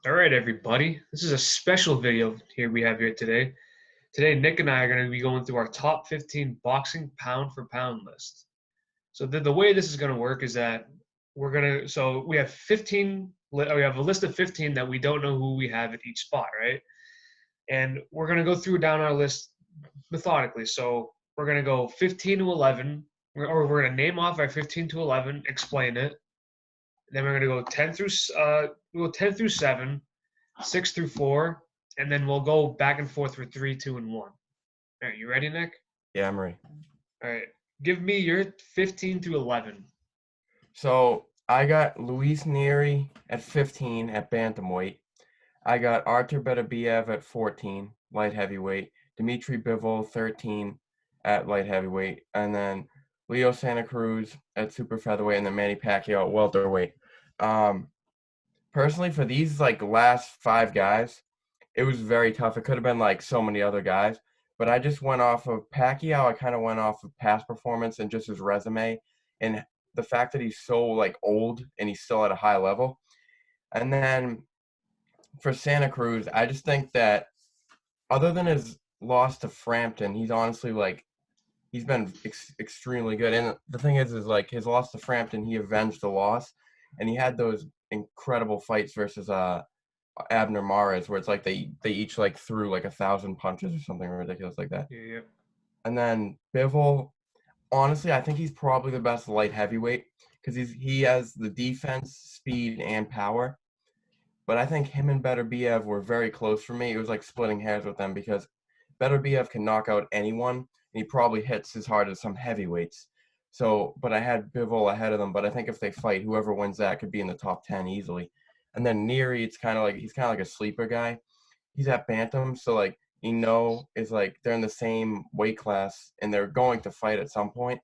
All right, everybody. This is a special video we have here today. Today, Nick and I are going to be going through our top 15 boxing pound for pound list. So the way this is going to work is that we have 15, we have a list of 15 that we don't know who we have at each spot, right? And we're going to go through down our list methodically. So we're going to go 15 to 11, or we're going to name off our 15 to 11, explain it. Then we're going to go 10 through, we'll go 10 through 7, 6 through 4, and then we'll go back and forth for 3, 2, and 1. All right, you ready, Nick? Yeah, I'm ready. All right. Give me your 15 through 11. So I got Luis Nery at 15 at bantamweight. I got Artur Beterbiev at 14, light heavyweight. Dmitry Bivol 13 at light heavyweight, and then Leo Santa Cruz at super featherweight, and then Manny Pacquiao at welterweight. Personally, for these last 5 guys, it was very tough. It could have been so many other guys, but I just went off of Pacquiao. I kind of went off of past performance and just his resume and the fact that he's so old and he's still at a high level. And then for Santa Cruz, I just think that other than his loss to Frampton, he's honestly he's been extremely good. And the thing is his loss to Frampton, he avenged the loss, and he had those incredible fights versus Abner Mares, where it's they each threw 1,000 punches or something ridiculous like that. Yeah. And then Bivol, honestly, I think he's probably the best light heavyweight because he has the defense, speed, and power. But I think him and Beterbiev were very close for me. It was like splitting hairs with them because Beterbiev can knock out anyone, and he probably hits as hard as some heavyweights. So, but I had Bivol ahead of them. But I think if they fight, whoever wins that could be in the top 10 easily. And then Nery, it's kind of he's kind of like a sleeper guy. He's at bantam, so is they're in the same weight class and they're going to fight at some point.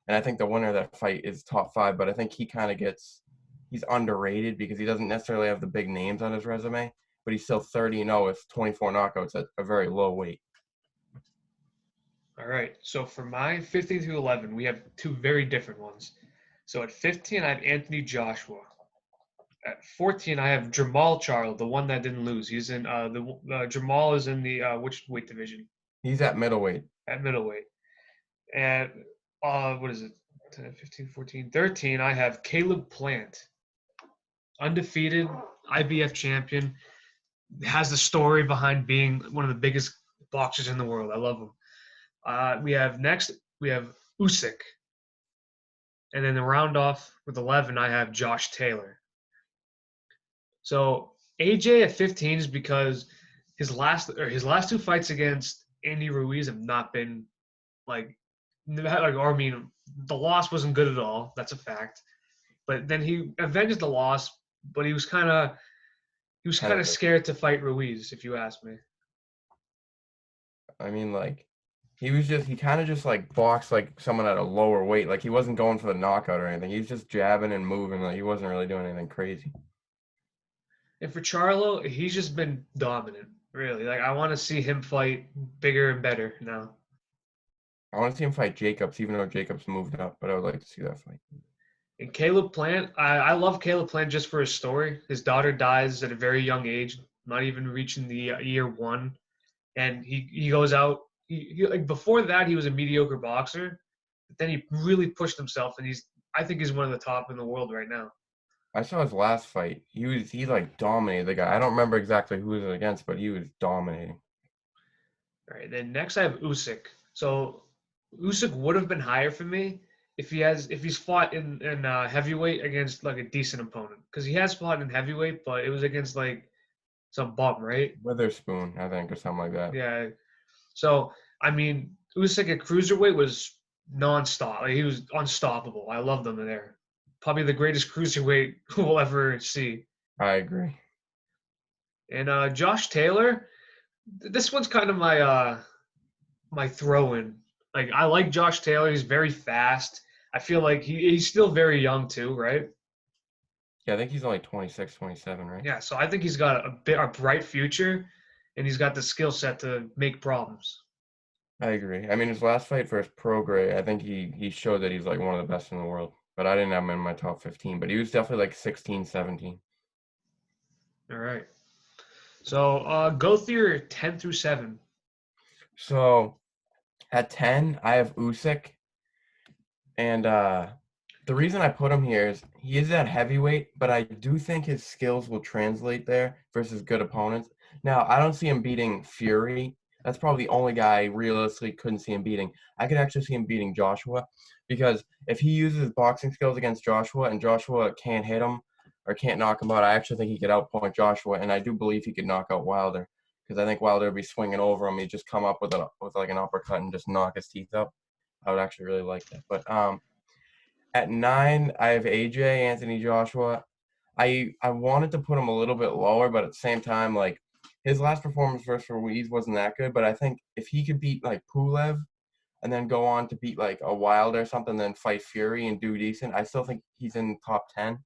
And I think the winner of that fight is top 5. But I think he kind of he's underrated because he doesn't necessarily have the big names on his resume, but he's still 30-0 with 24 knockouts at a very low weight. All right. So for my 15 through 11, we have 2 very different ones. So at 15, I have Anthony Joshua. At 14, I have Jamal Charlo, the one that didn't lose. He's in Jamal is in the which weight division? He's at middleweight. At middleweight. And what is it? 10, 15, 14, 13, I have Caleb Plant. Undefeated IBF champion. Has the story behind being one of the biggest boxers in the world. I love him. We have Usyk. And then to round off with 11, I have Josh Taylor. So AJ at 15 is because his last 2 fights against Andy Ruiz have not been the loss wasn't good at all. That's a fact. But then he avenged the loss, but he was kind of scared to fight Ruiz, if you ask me. I mean, he kind of just boxed someone at a lower weight. He wasn't going for the knockout or anything. He was just jabbing and moving. He wasn't really doing anything crazy. And for Charlo, he's just been dominant, really. I want to see him fight bigger and better now. I want to see him fight Jacobs, even though Jacobs moved up, but I would like to see that fight. And Caleb Plant, I love Caleb Plant just for his story. His daughter dies at a very young age, not even reaching the year 1. And he goes out. Before that, he was a mediocre boxer. But then he really pushed himself, and I think he's one of the top in the world right now. I saw his last fight. He dominated the guy. I don't remember exactly who he was against, but he was dominating. All right, then next I have Usyk. So Usyk would have been higher for me if he's fought in heavyweight against a decent opponent, because he has fought in heavyweight, but it was against some bum, right? Witherspoon, I think, or something like that. Yeah. So I mean, Usyk at cruiserweight was nonstop. He was unstoppable. I loved him there. Probably the greatest cruiserweight we'll ever see. I agree. And Josh Taylor, this one's kind of my throw-in. I like Josh Taylor. He's very fast. I feel like he's still very young too, right? Yeah, I think he's only 26, 27, right? Yeah, so I think he's got a bright future, and he's got the skill set to make problems. I agree. I mean, his last fight versus Prograis, I think he showed that he's one of the best in the world. But I didn't have him in my top 15. But he was definitely 16, 17. All right. So go through your 10 through 7. So at 10, I have Usyk, and the reason I put him here is he is at heavyweight, but I do think his skills will translate there versus good opponents. Now, I don't see him beating Fury. That's probably the only guy I realistically couldn't see him beating. I could actually see him beating Joshua because if he uses his boxing skills against Joshua and Joshua can't hit him or can't knock him out, I actually think he could outpoint Joshua, and I do believe he could knock out Wilder because I think Wilder would be swinging over him. He'd just come up with like an uppercut and just knock his teeth out. I would actually really like that. But at 9, I have AJ, Anthony Joshua. I wanted to put him a little bit lower, but at the same time, like his last performance versus Ruiz wasn't that good. But I think if he could beat like Pulev and then go on to beat like a Wilder or something, then fight Fury and do decent, I still think he's in top 10.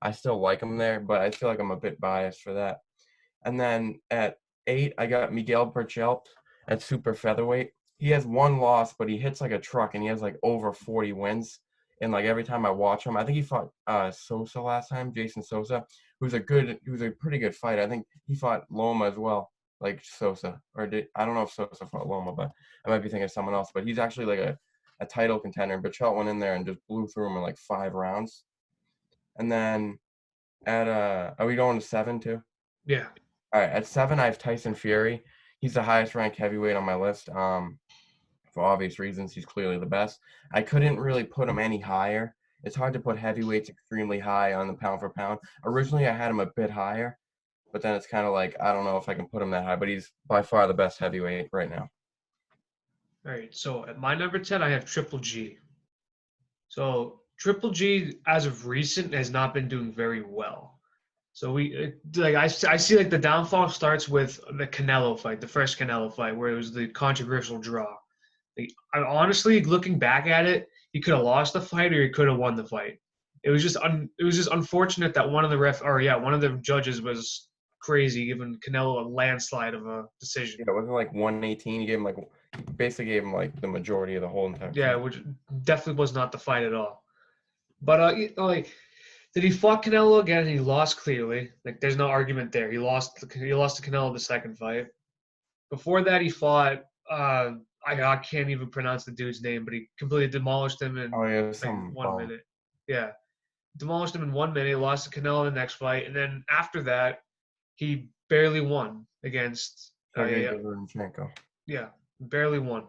I still like him there, but I feel like I'm a bit biased for that. And then at 8, I got Miguel Berchelt at super featherweight. He has one loss, but he hits like a truck, and he has like over 40 wins. And like every time I watch him, I think he fought Sosa last time, Jason Sosa, who's a pretty good fight. I think he fought Loma as well, like Sosa, I don't know if Sosa fought Loma, but I might be thinking of someone else. But he's actually like a title contender. Berchelt went in there and just blew through him in like 5 rounds. And then at are we going to 7 too? Yeah. All right, at 7, I have Tyson Fury. He's the highest ranked heavyweight on my list. For obvious reasons, he's clearly the best. I couldn't really put him any higher. It's hard to put heavyweights extremely high on the pound for pound. Originally, I had him a bit higher, but then it's kind of like I don't know if I can put him that high. But he's by far the best heavyweight right now. All right. So at my number 10, I have Triple G. So Triple G, as of recent, has not been doing very well. So I see like the downfall starts with the Canelo fight, the first Canelo fight, where it was the controversial draw. Like, I honestly, looking back at it, he could have lost the fight or he could have won the fight. It was just unfortunate that one of the judges was crazy, giving Canelo a landslide of a decision. Yeah, it wasn't like 118. He basically gave him like the majority of the whole entire Yeah, fight. which definitely was not the fight at all. But like, did he fought Canelo again and he lost clearly? Like, there's no argument there. He lost to Canelo the second fight. Before that, he fought. I can't even pronounce the dude's name, but he completely demolished him in Oh yeah, like some 1 minute. Yeah, demolished him in 1 minute. He lost to Canelo in the next fight, and then after that, he barely won against. Sergey Derevyanchenko. Yeah, barely won.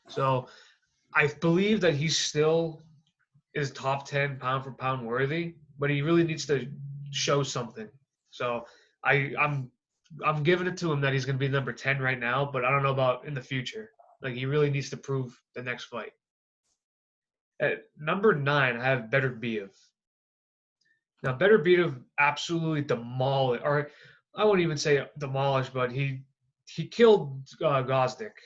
So I believe that he still is top 10 pound for pound worthy, but he really needs to show something. So I'm giving it to him that he's going to be number 10 right now, but I don't know about in the future. Like, he really needs to prove the next fight. At number 9, I have Beterbiev. Now, Beterbiev absolutely demolished, or I wouldn't even say demolished, but he killed Gosdick,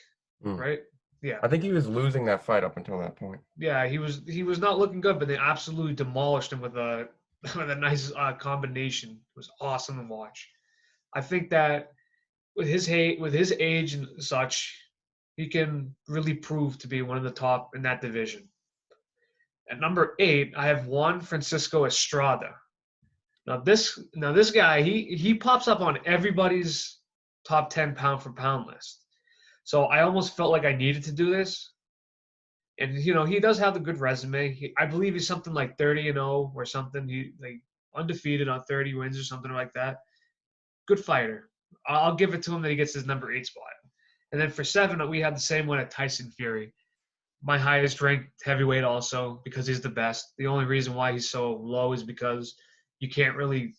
Mm. right? Yeah. I think he was losing that fight up until that point. Yeah, he was not looking good, but they absolutely demolished him with a with a nice combination. It was awesome to watch. I think that with his age and such, he can really prove to be one of the top in that division. At number 8, I have Juan Francisco Estrada. Now this guy, he pops up on everybody's top 10 pound for pound list. So I almost felt like I needed to do this. And he does have a good resume. I believe he's something like 30-0 or something. He like undefeated on 30 wins or something like that. Good fighter. I'll give it to him that he gets his number 8 spot. And then for 7, we have the same one at Tyson Fury. My highest ranked heavyweight also because he's the best. The only reason why he's so low is because you can't really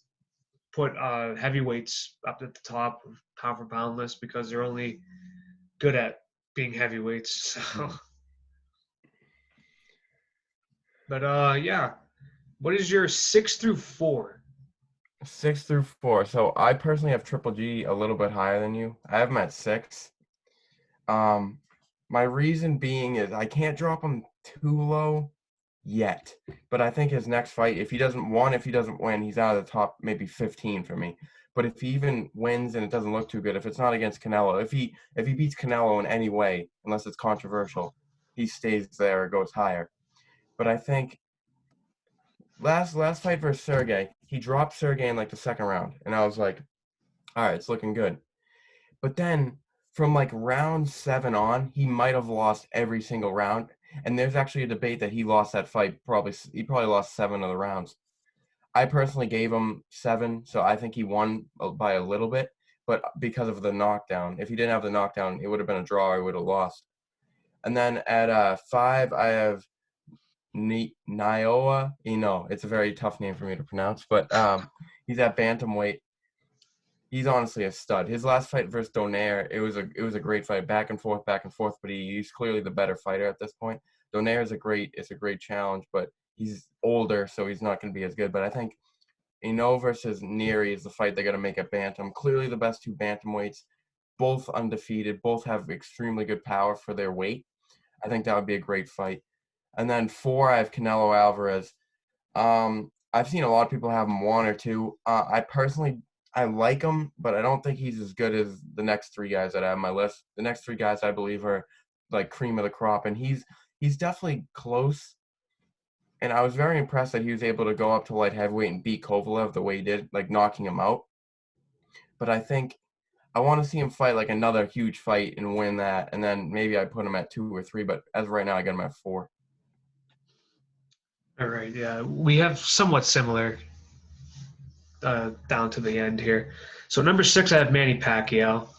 put heavyweights up at the top of pound for pound list because they're only good at being heavyweights. So. But yeah. What is your 6 through 4? 6 through 4. So I personally have Triple G a little bit higher than you. I have him at 6. My reason being is I can't drop him too low yet. But I think his next fight, if he doesn't win, he's out of the top maybe 15 for me. But if he even wins and it doesn't look too good, if it's not against Canelo, if he beats Canelo in any way, unless it's controversial, he stays there or goes higher. But I think last fight versus Sergey, he dropped Sergey in like the second round, and I was like, All right, it's looking good. But then from like round 7 on, he might have lost every single round. And there's actually a debate that he lost that fight. He probably lost 7 of the rounds. I personally gave him 7, so I think he won by a little bit. But because of the knockdown, if he didn't have the knockdown, it would have been a draw. Or he would have lost. And then at 5, I have Nioa. It's a very tough name for me to pronounce, but he's at bantamweight. He's honestly a stud. His last fight versus Donaire, it was a great fight, back and forth, but he's clearly the better fighter at this point. Donaire is a great challenge, but he's older, so he's not going to be as good. But I think versus Neary is the fight they got to make at bantam. Clearly the best two bantamweights, both undefeated, both have extremely good power for their weight. I think that would be a great fight. And then 4, I have Canelo Alvarez. I've seen a lot of people have him 1 or 2. I like him, but I don't think he's as good as the next 3 guys that I have on my list. The next 3 guys I believe are like cream of the crop, and he's definitely close. And I was very impressed that he was able to go up to light heavyweight and beat Kovalev the way he did, like knocking him out. But I think I want to see him fight like another huge fight and win that, and then maybe I put him at 2 or 3. But as of right now, I got him at 4. All right, yeah, we have somewhat similar down to the end here. So number 6, I have Manny Pacquiao.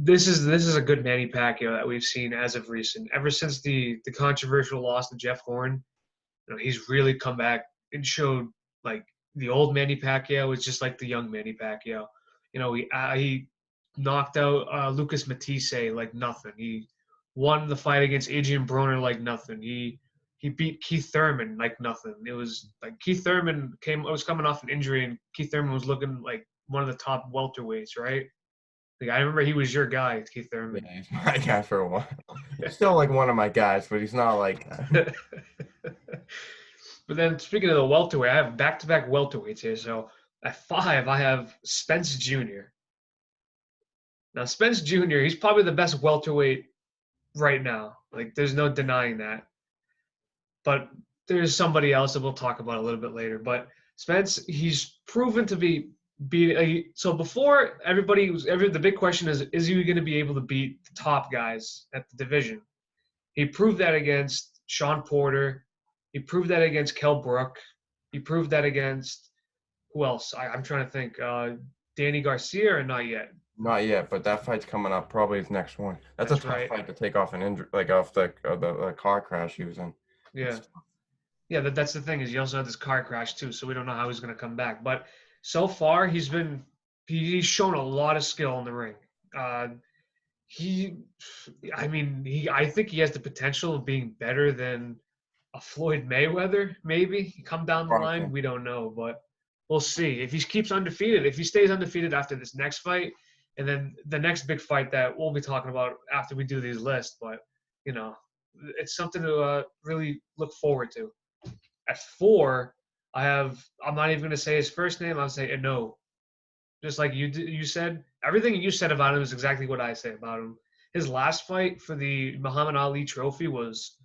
This is a good Manny Pacquiao that we've seen as of recent. Ever since the controversial loss to Jeff Horn, he's really come back and showed like the old Manny Pacquiao is just like the young Manny Pacquiao. He knocked out Lucas Matisse like nothing. He won the fight against Adrian Broner like nothing. He beat Keith Thurman like nothing. It was like Keith Thurman was coming off an injury, and Keith Thurman was looking like one of the top welterweights, right? Like I remember he was your guy, Keith Thurman. Yeah, he's my guy for a while. He's still like one of my guys, but he's not like. But then speaking of the welterweight, I have back-to-back welterweights here. So at 5, I have Spence Jr. Now Spence Jr. He's probably the best welterweight right now. Like there's no denying that. But there's somebody else that we'll talk about a little bit later. But Spence, he's proven to be so before the big question is he going to be able to beat the top guys at the division? He proved that against Sean Porter. He proved that against Kell Brook. He proved that against who else? I'm trying to think. Danny Garcia or not yet? Not yet, but that fight's coming up. Probably his next one. That's a tough right. fight to take off an injury, like off the car crash he was in. Yeah, yeah. That's the thing is he also had this car crash too, so we don't know how he's going to come back. But so far he's shown a lot of skill in the ring. I think he has the potential of being better than a Floyd Mayweather, maybe come down the line. We don't know, but we'll see. If he keeps undefeated, if he stays undefeated after this next fight, and then the next big fight that we'll be talking about after we do these lists, but it's something to really look forward to. At 4, I'm not even going to say his first name. I'll say Eno. Just like you said, everything you said about him is exactly what I say about him. His last fight for the Muhammad Ali trophy was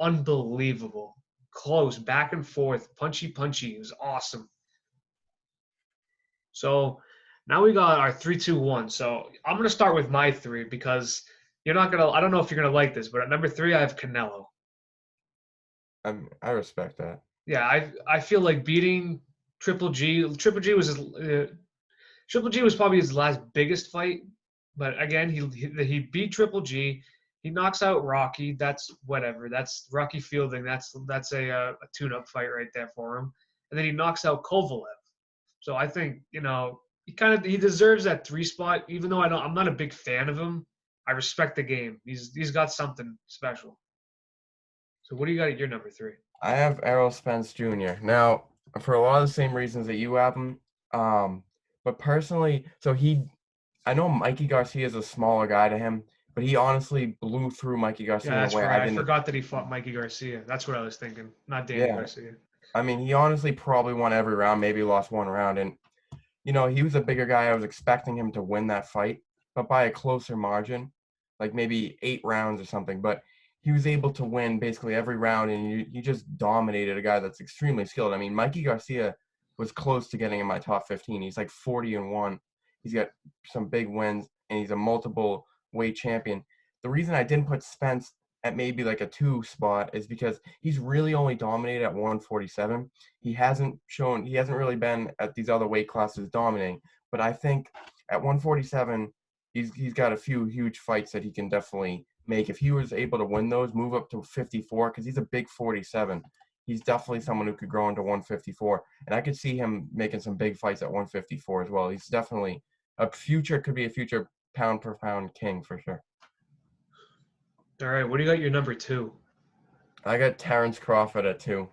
unbelievable. Close, back and forth, punchy. It was awesome. So now we got our 3, 2, 1. So I'm going to start with my 3 because I don't know if you're going to like this, but at number 3, I have Canelo. I respect that. Yeah, I feel like beating Triple G was probably his last biggest fight, but again, he beat Triple G. He knocks out Rocky. That's whatever. That's Rocky Fielding. That's a tune-up fight right there for him. And then he knocks out Kovalev. So I think he deserves that 3 spot. Even though I'm not a big fan of him, I respect the game. He's got something special. So what do you got at your number 3? I have Errol Spence Jr. Now, for a lot of the same reasons that you have him, but personally, I know Mikey Garcia is a smaller guy to him, but he honestly blew through Mikey Garcia. Yeah, that's right. I forgot that he fought Mikey Garcia. That's what I was thinking, not Danny Garcia. I mean, he honestly probably won every round, maybe lost 1 round, and he was a bigger guy. I was expecting him to win that fight, but by a closer margin, like maybe 8 rounds or something. But he was able to win basically every round, and he just dominated a guy that's extremely skilled. I mean, Mikey Garcia was close to getting in my top 15. He's like 40-1. He's got some big wins, and he's a multiple weight champion. The reason I didn't put Spence at maybe like a 2 spot is because he's really only dominated at 147. He hasn't really been at these other weight classes dominating. But I think at 147, he's got a few huge fights that he can definitely make. If he was able to win those, move up to 54, because he's a big 47. He's definitely someone who could grow into 154, and I could see him making some big fights at 154 as well. He's definitely could be a future pound per pound king for sure. All right, what do you got your number 2? I got Terrence Crawford at 2.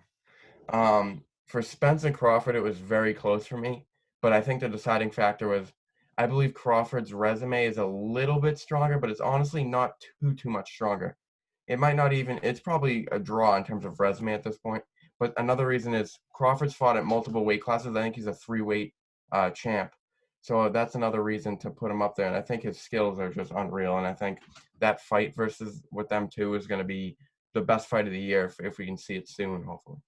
For Spence and Crawford, it was very close for me, but I think the deciding factor was I believe Crawford's resume is a little bit stronger, but it's honestly not too much stronger. It might not even, it's probably a draw in terms of resume at this point. But another reason is Crawford's fought at multiple weight classes. I think he's a 3-weight champ. So that's another reason to put him up there. And I think his skills are just unreal. And I think that fight versus with them two is going to be the best fight of the year if we can see it soon, hopefully.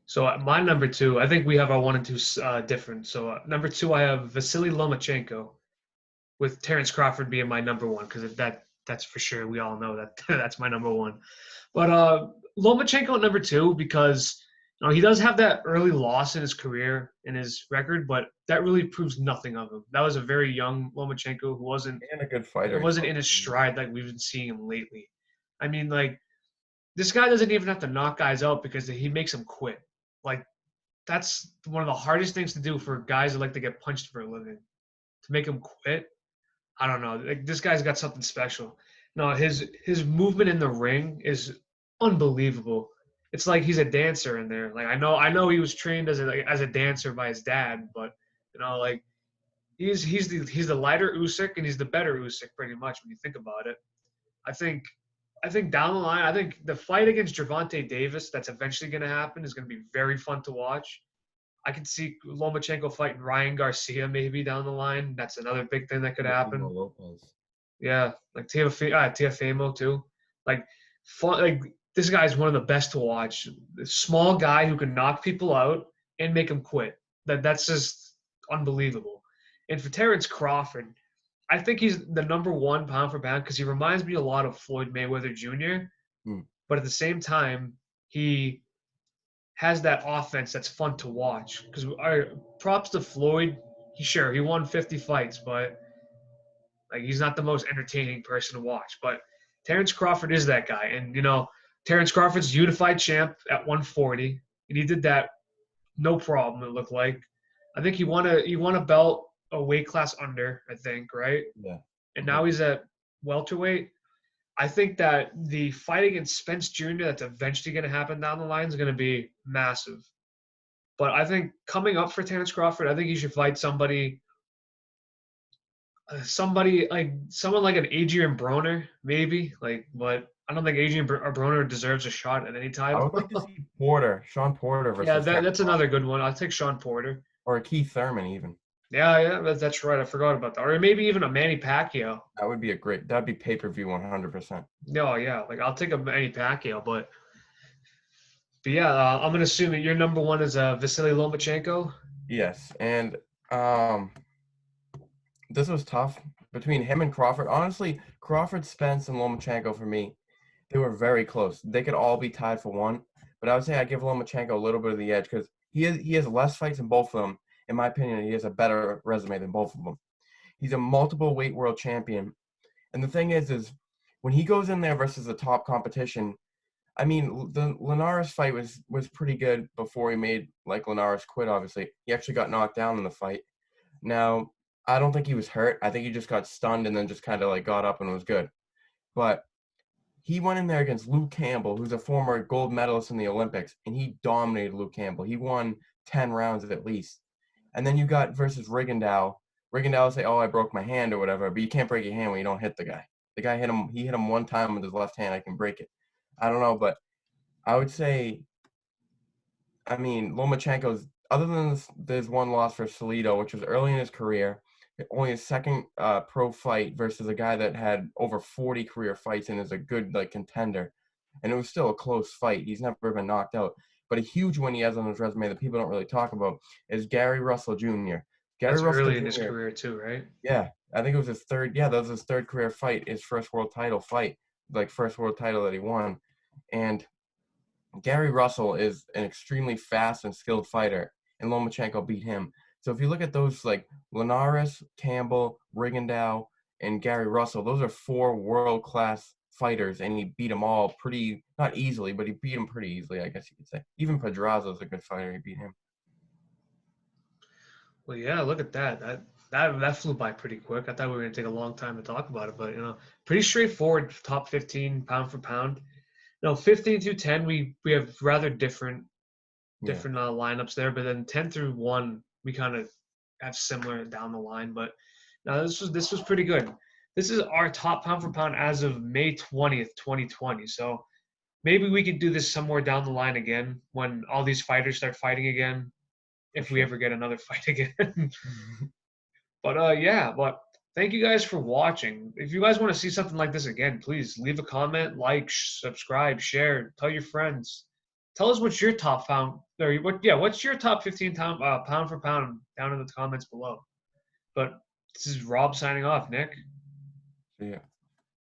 So my number 2, I think we have our 1 and 2 different. So number 2, I have Vasily Lomachenko, with Terrence Crawford being my number 1, because that's for sure. We all know that that's my number 1. But Lomachenko at number 2, because he does have that early loss in his career, in his record, but that really proves nothing of him. That was a very young Lomachenko who wasn't And a good fighter. It wasn't in his stride like we've been seeing him lately. I mean, like, this guy doesn't even have to knock guys out because he makes them quit. Like, that's one of the hardest things to do for guys that like to get punched for a living. To make them quit, I don't know. Like, this guy's got something special. No, his movement in the ring is unbelievable. It's like he's a dancer in there. Like, I know he was trained as a dancer by his dad, but like, he's the lighter Usyk and he's the better Usyk pretty much when you think about it. I think down the line, I think the fight against Gervonta Davis that's eventually going to happen is going to be very fun to watch. I could see Lomachenko fighting Ryan Garcia maybe down the line. That's another big thing that could happen. Lopez. Yeah, like Teofimo too. Like, fun, like, this guy's one of the best to watch. The small guy who can knock people out and make them quit. That's just unbelievable. And for Terrence Crawford, I think he's the number 1 pound for pound because he reminds me a lot of Floyd Mayweather Jr. But at the same time, he has that offense that's fun to watch. Because props to Floyd, he won 50 fights, but like, he's not the most entertaining person to watch. But Terrence Crawford is that guy, and Terrence Crawford's unified champ at 140, and he did that no problem. It looked like. I think he won a belt a weight class under, I think, right? Yeah. And now he's at welterweight. I think that the fight against Spence Jr. that's eventually going to happen down the line is going to be massive. But I think coming up for Terrence Crawford, I think he should fight somebody like someone like an Adrian Broner, maybe. Like, but I don't think Adrian Broner deserves a shot at any time. I would like to see Sean Porter versus. Yeah, that's another good one. I'll take Sean Porter. Or Keith Thurman even. Yeah, that's right. I forgot about that. Or maybe even a Manny Pacquiao. That'd be pay-per-view 100%. No, yeah, like, I'll take a Manny Pacquiao, but yeah, I'm gonna assume that your number 1 is Vasily Lomachenko. Yes, and this was tough between him and Crawford. Honestly, Crawford, Spence, and Lomachenko for me, they were very close. They could all be tied for 1, but I would say I give Lomachenko a little bit of the edge because he has less fights in both of them. In my opinion, he has a better resume than both of them. He's a multiple weight world champion. And the thing is when he goes in there versus the top competition, I mean, the Linares fight was pretty good before he made, like, Linares quit, obviously. He actually got knocked down in the fight. Now, I don't think he was hurt. I think he just got stunned and then just kind of, like, got up and was good. But he went in there against Luke Campbell, who's a former gold medalist in the Olympics, and he dominated Luke Campbell. He won 10 rounds at least. And then you got versus Rigondeaux. Rigondeaux say, "Oh, I broke my hand," or whatever, but you can't break your hand when you don't hit the guy. The guy he hit him one time with his left hand. I can break it. I don't know, but I would say, I mean, Lomachenko's, other than this one loss for Salido, which was early in his career, only his second pro fight versus a guy that had over 40 career fights and is a good, like, contender. And it was still a close fight. He's never been knocked out. But a huge one he has on his resume that people don't really talk about is Gary Russell Jr. Gary That's Russell early in his Jr. career too, right? Yeah, I think it was his third. Yeah, that was his third career fight, his first world title fight, like first world title that he won. And Gary Russell is an extremely fast and skilled fighter, and Lomachenko beat him. So if you look at those like Linares, Campbell, Rigondeaux, and Gary Russell, those are four world-class fighters, and he beat them all pretty, not easily, but he beat them pretty easily, I guess you could say. Even Pedraza's a good fighter, he beat him. Well, yeah, look at that. That flew by pretty quick. I thought we were gonna take a long time to talk about it, but pretty straightforward. Top 15 pound for pound. 15 through 10, we have rather different Yeah. lineups there, but then 10 through 1, we kind of have similar down the line. But now this was pretty good. This is our top pound for pound as of May 20th, 2020. So maybe we could do this somewhere down the line again when all these fighters start fighting again, For if we sure. ever get another fight again. But yeah, but thank you guys for watching. If you guys want to see something like this again, please leave a comment, like, subscribe, share, tell your friends. Tell us what's your top pound or what's your top 15 pound for pound down in the comments below. But this is Rob signing off, Nick. Yeah.